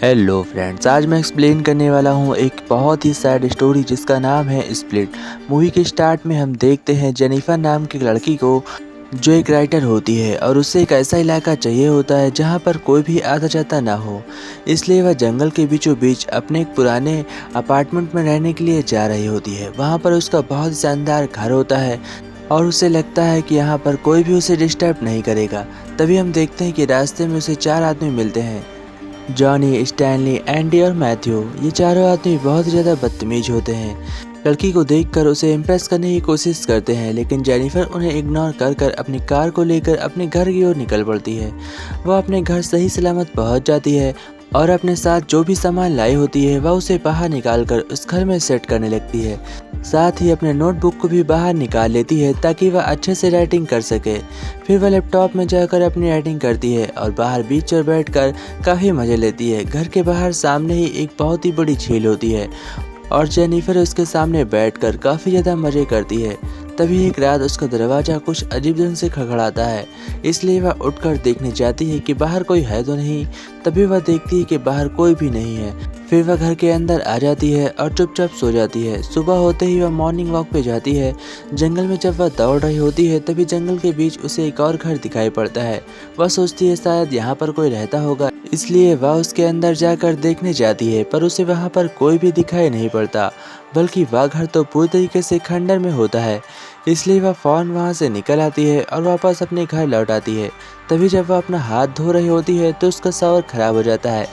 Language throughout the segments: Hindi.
हेलो फ्रेंड्स, आज मैं एक्सप्लेन करने वाला हूँ एक बहुत ही सैड स्टोरी जिसका नाम है स्प्लिट। मूवी के स्टार्ट में हम देखते हैं जेनिफर नाम की लड़की को जो एक राइटर होती है और उसे एक ऐसा इलाका चाहिए होता है जहाँ पर कोई भी आता जाता ना हो। इसलिए वह जंगल के बीचों बीच अपने एक पुराने अपार्टमेंट में रहने के लिए जा रही होती है। वहाँ पर उसका बहुत शानदार घर होता है और उसे लगता है कि यहाँ पर कोई भी उसे डिस्टर्ब नहीं करेगा। तभी हम देखते हैं कि रास्ते में उसे 4 आदमी मिलते हैं, जॉनी, स्टैनली, एंडी और मैथ्यू। ये चारों आदमी बहुत ही ज़्यादा बदतमीज होते हैं। लड़की को देखकर उसे इम्प्रेस करने की कोशिश करते हैं, लेकिन जेनिफर उन्हें इग्नोर कर कर अपनी कार को लेकर अपने घर की ओर निकल पड़ती है। वह अपने घर सही सलामत पहुंच जाती है और अपने साथ जो भी सामान लाई होती है वह उसे बाहर निकाल कर उस घर में सेट करने लगती है। साथ ही अपने नोटबुक को भी बाहर निकाल लेती है ताकि वह अच्छे से राइटिंग कर सके। फिर वह लैपटॉप में जाकर अपनी राइटिंग करती है और बाहर बीच पर बैठकर काफ़ी मज़े लेती है। घर के बाहर सामने ही एक बहुत ही बड़ी झील होती है और जेनिफर उसके सामने बैठकर काफ़ी ज़्यादा मज़े करती है। तभी एक रात उसका दरवाज़ा कुछ अजीब ढंग से खड़खड़ाता है, इसलिए वह उठकर देखने जाती है कि बाहर कोई है तो नहीं। तभी वह देखती है कि बाहर कोई भी नहीं है। फिर वह घर के अंदर आ जाती है और चुपचाप सो जाती है। सुबह होते ही वह मॉर्निंग वॉक पे जाती है। जंगल में जब वह दौड़ रही होती है तभी जंगल के बीच उसे एक और घर दिखाई पड़ता है। वह सोचती है शायद यहाँ पर कोई रहता होगा, इसलिए वह उसके अंदर जाकर देखने जाती है, पर उसे वहाँ पर कोई भी दिखाई नहीं पड़ता, बल्कि वह घर तो पूरी तरीके से खंडर में होता है। इसलिए वह फ़ौरन वहाँ से निकल आती है और वापस अपने घर लौट आती है। तभी जब वह अपना हाथ धो रही होती है तो उसका शावर खराब हो जाता है।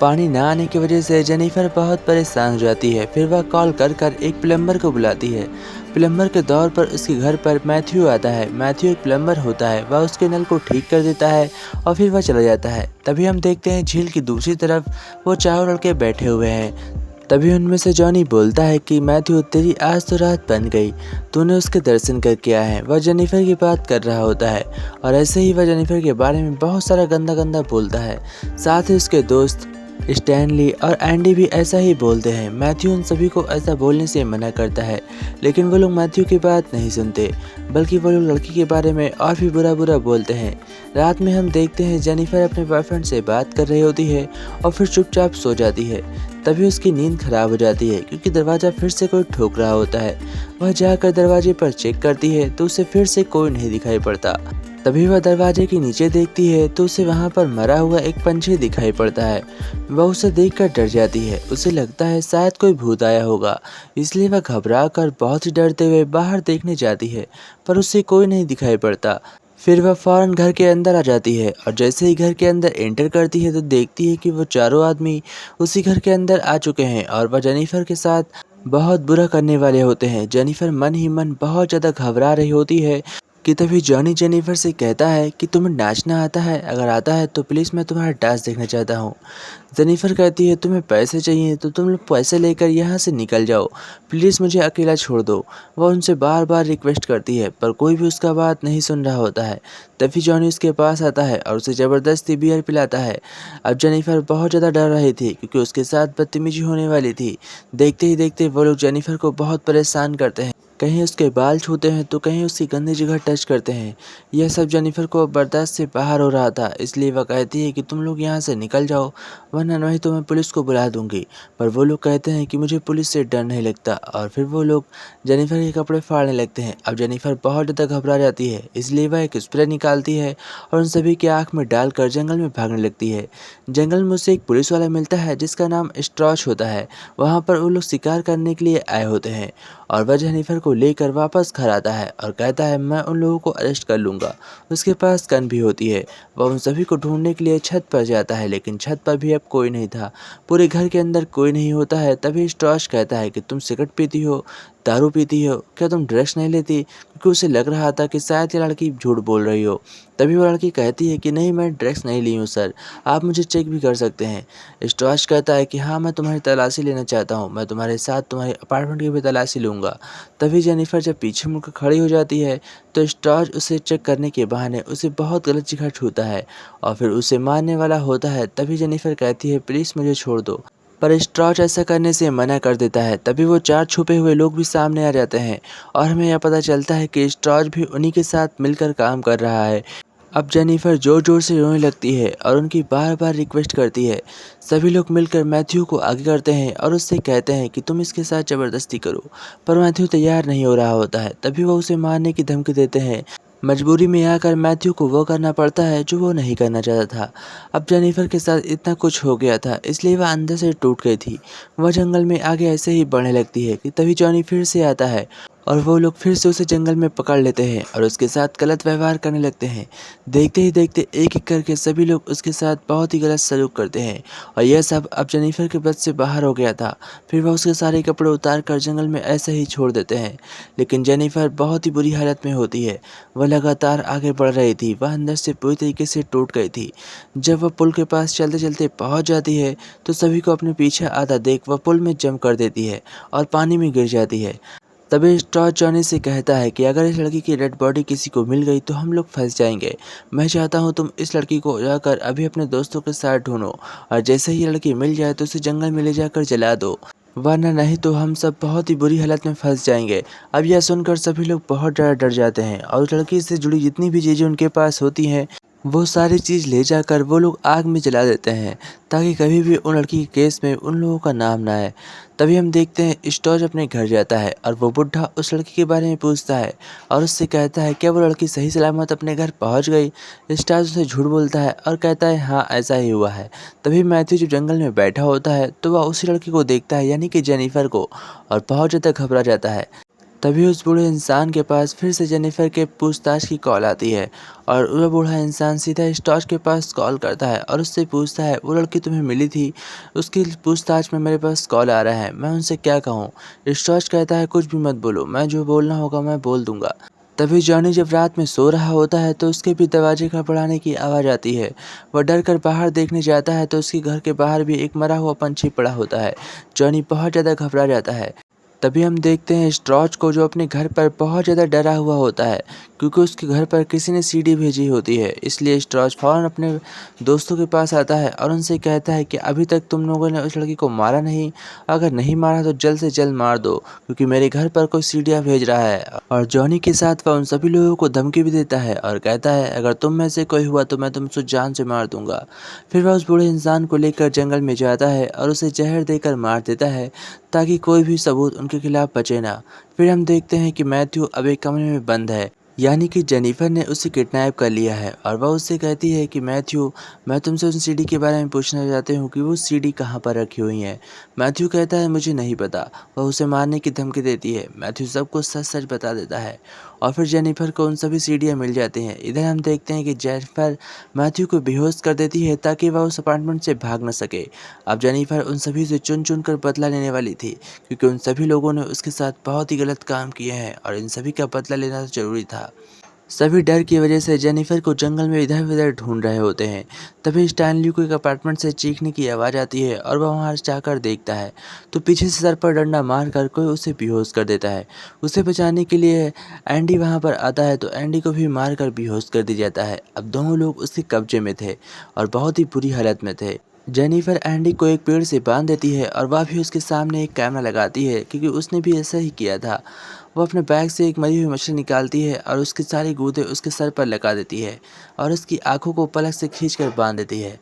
पानी ना आने की वजह से जेनिफर बहुत परेशान हो जाती है। फिर वह कॉल कर कर एक प्लम्बर को बुलाती है। प्लम्बर के दौर पर उसके घर पर मैथ्यू आता है। मैथ्यू एक प्लम्बर होता है, वह उसके नल को ठीक कर देता है और फिर वह चला जाता है। तभी हम देखते हैं झील की दूसरी तरफ वो चारों लड़के बैठे हुए हैं। तभी उनमें से जॉनी बोलता है कि मैथ्यू, तेरी आज तो रात बन गई, तूने उसके दर्शन करके आए हैं। वह जेनिफर की बात कर रहा होता है और ऐसे ही वह जेनिफर के बारे में बहुत सारा गंदा गंदा बोलता है। साथ ही उसके दोस्त स्टैनली और एंडी भी ऐसा ही बोलते हैं। मैथ्यू उन सभी को ऐसा बोलने से मना करता है, लेकिन वो लोग मैथ्यू की बात नहीं सुनते, बल्कि वो लोग लड़की के बारे में और भी बुरा बुरा बोलते हैं। रात में हम देखते हैं जेनिफर अपने बॉयफ्रेंड से बात कर रही होती है और फिर चुपचाप सो जाती है। तभी उसकी नींद खराब हो जाती है क्योंकि दरवाज़ा फिर से कोई ठोक रहा होता है। वह जाकर दरवाजे पर चेक करती है तो उसे फिर से कोई नहीं दिखाई पड़ता। तभी वह दरवाजे के नीचे देखती है तो उसे वहाँ पर मरा हुआ एक पंछी दिखाई पड़ता है। वह उसे देखकर डर जाती है। उसे लगता है शायद कोई भूत आया होगा, इसलिए वह घबरा कर बहुत ही डरते हुए बाहर देखने जाती है, पर उसे कोई नहीं दिखाई पड़ता। फिर वह फौरन घर के अंदर आ जाती है और जैसे ही घर के अंदर एंटर करती है तो देखती है कि वो चारों आदमी उसी घर के अंदर आ चुके हैं और वह जेनिफर के साथ बहुत बुरा करने वाले होते हैं। जेनिफर मन ही मन बहुत ज़्यादा घबरा रही होती है कि तभी जॉनी जेनिफर से कहता है कि तुम्हें नाचना आता है? अगर आता है तो प्लीज़ मैं तुम्हारा डांस देखना चाहता हूँ। जेनिफर कहती है तुम्हें पैसे चाहिए तो तुम लोग पैसे लेकर यहाँ से निकल जाओ, प्लीज़ मुझे अकेला छोड़ दो। वह उनसे बार बार रिक्वेस्ट करती है पर कोई भी उसका बात नहीं सुन रहा होता है। तभी जॉनी उसके पास आता है और उसे ज़बरदस्ती बियर पिलाता है। अब जेनिफर बहुत ज़्यादा डर रही थी क्योंकि उसके साथ बदतमीजी होने वाली थी। देखते ही देखते वो लोग जेनिफर को बहुत परेशान करते हैं। कहीं उसके बाल छूते हैं तो कहीं उसकी गंदी जगह टच करते हैं। यह सब जेनिफर को बर्दाश्त से बाहर हो रहा था, इसलिए वह कहती है कि तुम लोग यहाँ से निकल जाओ, वरना नहीं तो मैं पुलिस को बुला दूंगी। पर वो लोग कहते हैं कि मुझे पुलिस से डर नहीं लगता और फिर वो लोग जेनिफर के कपड़े फाड़ने लगते हैं। अब जेनिफर बहुत ज़्यादा घबरा जाती है, इसलिए वह एक स्प्रे निकालती है और उन सभी की आँख में डालकर जंगल में भागने लगती है। जंगल में उसे एक पुलिस वाला मिलता है जिसका नाम स्ट्रॉच होता है। वहाँ पर वो लोग शिकार करने के लिए आए होते हैं और वह जेनिफर को लेकर वापस घर आता है और कहता है मैं उन लोगों को अरेस्ट कर लूँगा। उसके पास गन भी होती है। वह उन सभी को ढूंढने के लिए छत पर जाता है, लेकिन छत पर भी अब कोई नहीं था। पूरे घर के अंदर कोई नहीं होता है। तभी स्ट्रॉच कहता है कि तुम सिगरेट पीती हो, दारू पीती हो, क्या तुम ड्रग्स नहीं लेती? क्योंकि उसे लग रहा था कि शायद ये लड़की झूठ बोल रही हो। तभी वो लड़की कहती है कि नहीं, मैं ड्रग्स नहीं ली हूँ सर, आप मुझे चेक भी कर सकते हैं। स्ट्रॉच कहता है कि हाँ, मैं तुम्हारी तलाशी लेना चाहता हूँ, मैं तुम्हारे साथ तुम्हारे अपार्टमेंट की भी तलाशी लूँगा। तभी जेनिफर जब पीछे मुड़कर खड़ी हो जाती है तो स्ट्रॉच उसे चेक करने के बहाने उसे बहुत गलत जगह छूता है और फिर उसे मारने वाला होता है। तभी जेनिफर कहती है प्लीज़ मुझे छोड़ दो, पर स्ट्रॉच ऐसा करने से मना कर देता है। तभी वो 4 छुपे हुए लोग भी सामने आ जाते हैं और हमें यह पता चलता है कि स्ट्रॉच भी उन्हीं के साथ मिलकर काम कर रहा है। अब जेनिफर जोर जोर से रोने लगती है और उनकी बार बार रिक्वेस्ट करती है। सभी लोग मिलकर मैथ्यू को आगे करते हैं और उससे कहते हैं कि तुम इसके साथ ज़बरदस्ती करो, पर मैथ्यू तैयार नहीं हो रहा होता है। तभी वो उसे मारने की धमकी देते हैं। मजबूरी में आकर मैथ्यू को वो करना पड़ता है जो वो नहीं करना चाहता था। अब जेनिफर के साथ इतना कुछ हो गया था, इसलिए वह अंदर से टूट गई थी। वह जंगल में आगे ऐसे ही बढ़ने लगती है कि तभी जॉनी फिर से आता है और वो लोग फिर से उसे जंगल में पकड़ लेते हैं और उसके साथ गलत व्यवहार करने लगते हैं। देखते ही देखते एक-एक करके सभी लोग उसके साथ बहुत ही गलत सलूक करते हैं और यह सब अब जेनिफर के बस से बाहर हो गया था। फिर वह उसके सारे कपड़े उतार कर जंगल में ऐसे ही छोड़ देते हैं। लेकिन जेनिफर बहुत ही बुरी हालत में होती है। वह लगातार आगे बढ़ रही थी। वह अंदर से पूरी तरीके से टूट गई थी। जब वह पुल के पास चलते-चलते पहुंच जाती है तो सभी को अपने पीछे आता देख वह पुल में जंप कर देती है और पानी में गिर जाती है। तभी स्टॉर्च जॉनी से कहता है कि अगर इस लड़की की डेड बॉडी किसी को मिल गई तो हम लोग फंस जाएंगे। मैं चाहता हूँ तुम इस लड़की को जाकर अभी अपने दोस्तों के साथ ढूंढो और जैसे ही ये लड़की मिल जाए तो उसे जंगल में ले जाकर जला दो, वरना नहीं तो हम सब बहुत ही बुरी हालत में फंस जाएंगे। अब यह सुनकर सभी लोग बहुत ज़्यादा डर जाते हैं और उस लड़की से जुड़ी जितनी भी चीज़ें उनके पास होती हैं वो सारी चीज़ ले जाकर वो लोग आग में जला देते हैं ताकि कभी भी उन लड़की के केस में उन लोगों का नाम ना आए। तभी हम देखते हैं स्टॉर्च अपने घर जाता है और वो बुढ़ा उस लड़की के बारे में पूछता है और उससे कहता है क्या वो लड़की सही सलामत अपने घर पहुंच गई। स्टॉर्च उसे झूठ बोलता है और कहता है हाँ ऐसा ही हुआ है। तभी मैथ्यू जब जंगल में बैठा होता है तो वह उसी लड़की को देखता है यानी कि जेनिफर को और बहुत ज़्यादा घबरा जाता है। तभी उस बूढ़े इंसान के पास फिर से जेनिफर के पूछताछ की कॉल आती है और वह बूढ़ा इंसान सीधा स्टॉर्च के पास कॉल करता है और उससे पूछता है वो लड़की तुम्हें मिली थी, उसकी पूछताछ में मेरे पास कॉल आ रहा है, मैं उनसे क्या कहूँ। स्टॉर्च कहता है कुछ भी मत बोलो, मैं जो बोलना होगा मैं बोल दूंगा। तभी जॉनी जब रात में सो रहा होता है तो उसके भी दरवाजे खड़खड़ाने की आवाज़ आती है। वह डर कर बाहर देखने जाता है तो उसके घर के बाहर भी एक मरा हुआ पंछी पड़ा होता है। जॉनी बहुत ज़्यादा घबरा जाता है। तभी हम देखते हैं स्ट्रॉच को जो अपने घर पर बहुत ज़्यादा डरा हुआ होता है क्योंकि उसके घर पर किसी ने सीडी भेजी होती है। इसलिए स्ट्रॉच फ़ौरन अपने दोस्तों के पास आता है और उनसे कहता है कि अभी तक तुम लोगों ने उस लड़की को मारा नहीं, अगर नहीं मारा तो जल्द से जल्द मार दो क्योंकि मेरे घर पर कोई सीडियाँ भेज रहा है। और जॉनी के साथ वह उन सभी लोगों को धमकी भी देता है और कहता है अगर तुम में से कोई हुआ तो मैं तुमसे जान से मार दूंगा। फिर वह उस बूढ़े इंसान को लेकर जंगल में जाता है और उसे जहर देकर मार देता है ताकि कोई भी सबूत उनके खिलाफ बचे ना। फिर हम देखते हैं कि मैथ्यू अब एक कमरे में बंद है, यानी कि जेनिफर ने उसे किडनैप कर लिया है और वह उससे कहती है कि मैथ्यू मैं तुमसे उस सीडी के बारे में पूछना चाहती हूँ कि वो सीडी कहाँ पर रखी हुई है। मैथ्यू कहता है मुझे नहीं पता। वह उसे मारने की धमकी देती है। मैथ्यू सबको सच सच बता देता है और फिर जेनिफर को उन सभी सीडियाँ मिल जाती हैं। इधर हम देखते हैं कि जेनिफर मैथ्यू को बेहोश कर देती है ताकि वह उस अपार्टमेंट से भाग न सके। अब जेनिफर उन सभी से चुन चुन कर बदला लेने वाली थी क्योंकि उन सभी लोगों ने उसके साथ बहुत ही गलत काम किए हैं और इन सभी का बदला लेना ज़रूरी था। सभी डर की वजह से जेनिफर को जंगल में इधर-उधर ढूंढ रहे होते हैं। तभी स्टैनली को एक अपार्टमेंट से चीखने की आवाज़ आती है और वह वहां जाकर देखता है तो पीछे से सर पर डंडा मारकर कोई उसे बेहोश कर देता है। उसे बचाने के लिए एंडी वहां पर आता है तो एंडी को भी मारकर बेहोश कर दिया जाता है। अब दोनों लोग उसके कब्जे में थे और बहुत ही बुरी हालत में थे। जेनिफर एंडी को एक पेड़ से बांध देती है और वह भी उसके सामने एक कैमरा लगाती है क्योंकि उसने भी ऐसा ही किया था। वो अपने बैग से एक मरी हुई मछली निकालती है और उसकी सारी गूदे उसके सर पर लगा देती है और उसकी आंखों को पलक से खींचकर बांध देती है।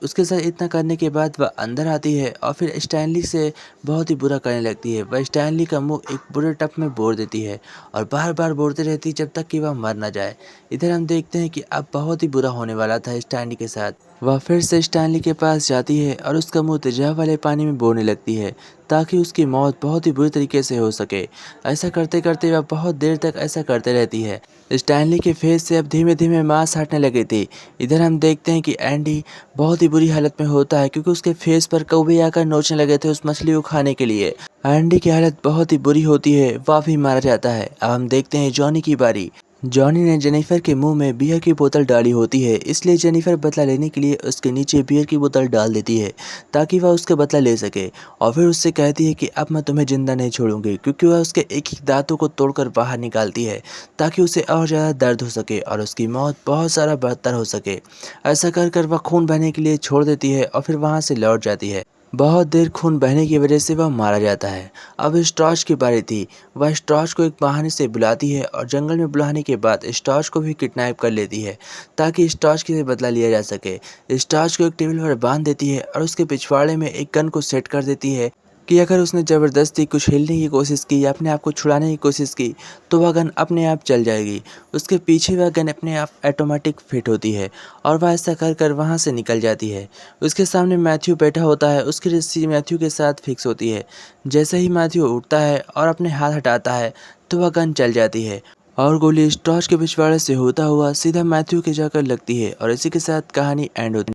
उसके साथ इतना करने के बाद वह अंदर आती है और फिर स्टैनली से बहुत ही बुरा करने लगती है। वह स्टैनली का मुंह एक बुरे टब में बोर देती है और बार बार बोरती रहती है जब तक कि वह मर ना जाए। इधर हम देखते हैं कि अब बहुत ही बुरा होने वाला था स्टैनली के साथ। वह फिर से स्टैनली के पास जाती है और उसका मुंह तेजाब वाले पानी में बोरने लगती है ताकि उसकी मौत बहुत ही बुरी तरीके से हो सके। ऐसा करते करते वह बहुत देर तक ऐसा करते रहती है। स्टैनली के फेस से अब धीमे धीमे मांस हटने लगे थे। इधर हम देखते हैं कि एंडी बहुत ही बुरी हालत में होता है क्योंकि उसके फेस पर कौवे आकर नोचने लगे थे उस मछली को खाने के लिए। एंडी की हालत बहुत ही बुरी होती है, वह भी मारा जाता है। अब हम देखते हैं जॉनी की बारी। जॉनी ने जेनिफर के मुंह में बियर की बोतल डाली होती है, इसलिए जेनिफर बदला लेने के लिए उसके नीचे बियर की बोतल डाल देती है ताकि वह उसका बदला ले सके और फिर उससे कहती है कि अब मैं तुम्हें जिंदा नहीं छोड़ूंगी क्योंकि वह उसके एक एक दांतों को तोड़कर बाहर निकालती है ताकि उसे और ज़्यादा दर्द हो सके और उसकी मौत बहुत सारा बदतर हो सके। ऐसा कर कर वह खून बहने के लिए छोड़ देती है और फिर वहाँ से लौट जाती है। बहुत देर खून बहने की वजह से वह मारा जाता है। अब स्टॉर्च की बारी थी। वह स्टॉर्च को एक बहाने से बुलाती है और जंगल में बुलाने के बाद स्टॉर्च को भी किडनैप कर लेती है ताकि स्टॉर्च से बदला लिया जा सके। स्टॉर्च को एक टेबल पर बांध देती है और उसके पिछवाड़े में एक गन को सेट कर देती है कि अगर उसने ज़बरदस्ती कुछ हिलने की कोशिश की या अपने आप को छुड़ाने की कोशिश की तो वह गन अपने आप चल जाएगी। उसके पीछे वह गन अपने आप ऑटोमेटिक फिट होती है और वह ऐसा कर कर वहाँ से निकल जाती है। उसके सामने मैथ्यू बैठा होता है, उसकी रस्सी मैथ्यू के साथ फिक्स होती है। जैसे ही मैथ्यू उठता है और अपने हाथ हटाता है तो वह गन चल जाती है और गोली स्टॉर्च के पिछवाड़े से होता हुआ सीधा मैथ्यू के जाकर लगती है और इसी के साथ कहानी एंड होती है।